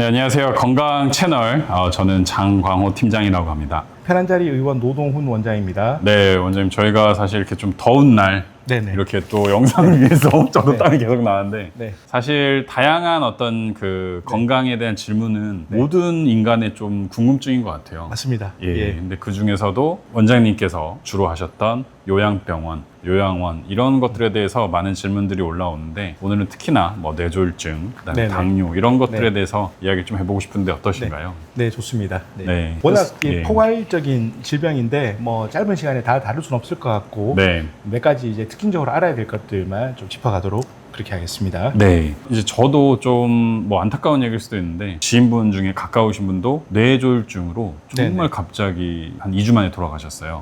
네, 안녕하세요. 건강 채널 저는 장광호 팀장이라고 합니다. 편한자리 의원 노동훈 원장입니다. 네, 원장님 저희가 사실 이렇게 좀 더운 날 네네. 이렇게 또 영상을 위해서 저도 네. 땀이 계속 나는데 네. 사실 다양한 어떤 그 건강에 대한 질문은 네. 모든 인간의 좀 궁금증인 것 같아요. 맞습니다. 예. 근데 그 중에서도 원장님께서 주로 하셨던 요양병원, 요양원 이런 것들에 대해서 많은 질문들이 올라오는데 오늘은 특히나 뭐 뇌졸중, 그다음에 네네. 당뇨 이런 것들에 네. 대해서 이야기 좀 해보고 싶은데 어떠신가요? 네, 좋습니다. 네. 네. 워낙 예. 포괄적인 질병인데 뭐 짧은 시간에 다 다룰 수는 없을 것 같고 네. 몇 가지 이제 특징적으로 알아야 될 것들만 좀 짚어가도록 그렇게 하겠습니다. 네. 이제 저도 좀 뭐 안타까운 얘기일 수도 있는데 지인분 중에 가까우신 분도 뇌졸중으로 정말 네네. 갑자기 한 2주 만에 돌아가셨어요.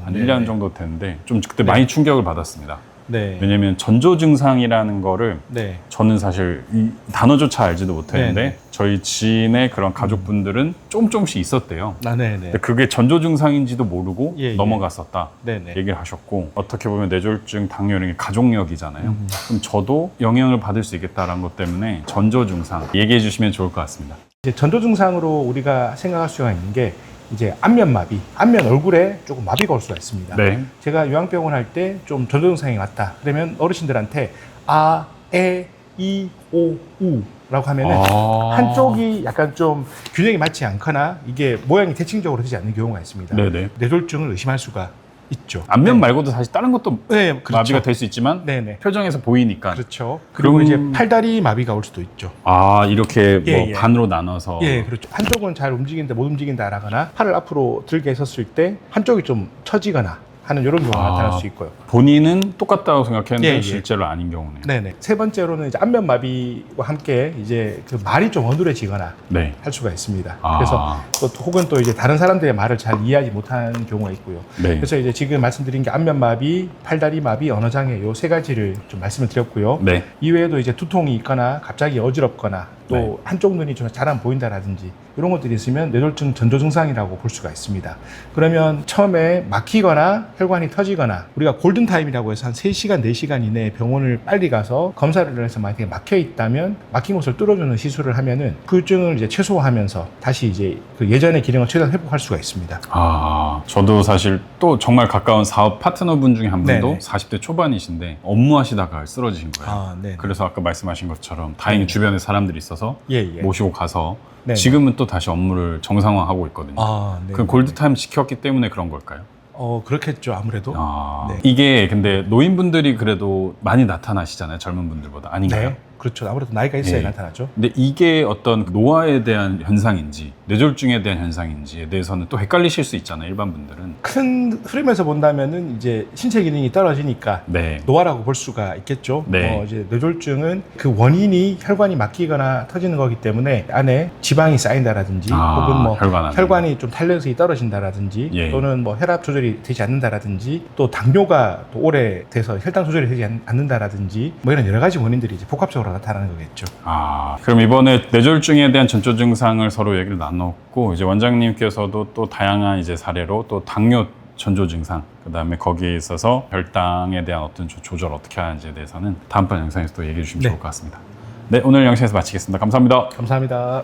한 네네. 1년 정도 됐는데 좀 그때 네. 많이 충격을 받았습니다. 네. 왜냐면 전조 증상이라는 거를 네. 저는 사실 이 단어조차 알지도 못했는데 네네. 저희 지인의 그런 가족분들은 조금씩 있었대요. 네네. 근데 그게 전조 증상인지도 모르고 예, 예. 넘어갔었다. 네네. 얘기를 하셨고 어떻게 보면 뇌졸중, 당뇨 이런 게 가족력이잖아요. 그럼 저도 영향을 받을 수 있겠다라는 것 때문에 전조 증상 얘기해 주시면 좋을 것 같습니다. 이제 전조 증상으로 우리가 생각할 수가 있는 게 이제 안면마비, 안면 얼굴에 조금 마비가 올 수가 있습니다. 네. 제가 요양병원 할 때 좀 전조 증상이 왔다. 그러면 어르신들한테 아, 에, 이, 오, 우라고 하면은 한쪽이 약간 좀 균형이 맞지 않거나 이게 모양이 대칭적으로 되지 않는 경우가 있습니다. 네네. 뇌졸중을 의심할 수가 있죠. 안면 네. 말고도 사실 다른 것도 네, 그렇죠. 마비가 될 수 있지만 네네. 표정에서 보이니까. 그렇죠. 그리고 그럼- 이제 팔다리 마비가 올 수도 있죠. 아, 이렇게 뭐 예, 예. 반으로 나눠서. 예, 그렇죠. 한쪽은 잘 움직이는데 못 움직인다라거나 팔을 앞으로 들게 했었을 때 한쪽이 좀 처지거나 하는 이런 경우가 나타날 수 있고요. 본인은 똑같다고 생각했는데 예, 예. 실제로 아닌 경우네요. 네네. 세 번째로는 이제 안면 마비와 함께 이제 그 말이 좀 어눌해지거나 네. 할 수가 있습니다. 아. 그래서 또 혹은 또 이제 다른 사람들의 말을 잘 이해하지 못하는 경우가 있고요. 네. 그래서 이제 지금 말씀드린 게 안면 마비, 팔다리 마비, 언어장애 요 세 가지를 좀 말씀을 드렸고요. 네. 이외에도 이제 두통이 있거나 갑자기 어지럽거나 또 네. 한쪽 눈이 좀 잘 안 보인다라든지 이런 것들이 있으면 뇌졸중 전조 증상이라고 볼 수가 있습니다. 그러면 처음에 막히거나 혈관이 터지거나 우리가 골든타임이라고 해서 한 3시간, 4시간 이내에 병원을 빨리 가서 검사를 해서 만약에 막혀 있다면 막힌 곳을 뚫어주는 시술을 하면은 후유증을 이제 최소화하면서 다시 이제 그 예전의 기능을 최대한 회복할 수가 있습니다. 아, 저도 사실 또 정말 가까운 사업 파트너분 중에 한 분도 네네. 40대 초반이신데 업무하시다가 쓰러지신 거예요. 네. 그래서 아까 말씀하신 것처럼 다행히 네네. 주변에 사람들이 있어서 예, 예. 모시고 가서 네네. 지금은 또 다시 업무를 정상화하고 있거든요. 네. 그 골드타임 지켰기 때문에 그런 걸까요? 그렇겠죠, 아무래도. 네. 이게 근데 노인분들이 그래도 많이 나타나시잖아요. 젊은 분들보다. 아닌가요? 네. 그렇죠. 아무래도 나이가 있어야 예. 나타나죠. 근데 이게 어떤 노화에 대한 현상인지 뇌졸중에 대한 현상인지에 대해서는 또 헷갈리실 수 있잖아요. 일반 분들은. 큰 흐름에서 본다면은 이제 신체 기능이 떨어지니까 네. 노화라고 볼 수가 있겠죠. 네. 이제 뇌졸중은 그 원인이 혈관이 막히거나 터지는 거기 때문에 안에 지방이 쌓인다라든지 혹은 뭐 혈관 안에. 혈관이 좀 탄력성이 떨어진다라든지 예. 또는 뭐 혈압 조절이 되지 않는다라든지 또 당뇨가 또 오래 돼서 혈당 조절이 되지 않는다라든지 뭐 이런 여러 가지 원인들이 이제 복합적으로 나타나는 거겠죠. 그럼 이번에 뇌졸중에 대한 전조 증상을 서로 얘기를 나눴고 이제 원장님께서도 또 다양한 이제 사례로 또 당뇨 전조 증상 그다음에 거기에 있어서 혈당에 대한 어떤 조절 어떻게 하는지에 대해서는 다음번 영상에서 또 얘기해 주시면 네. 좋을 것 같습니다. 네, 오늘 영상에서 마치겠습니다. 감사합니다. 감사합니다.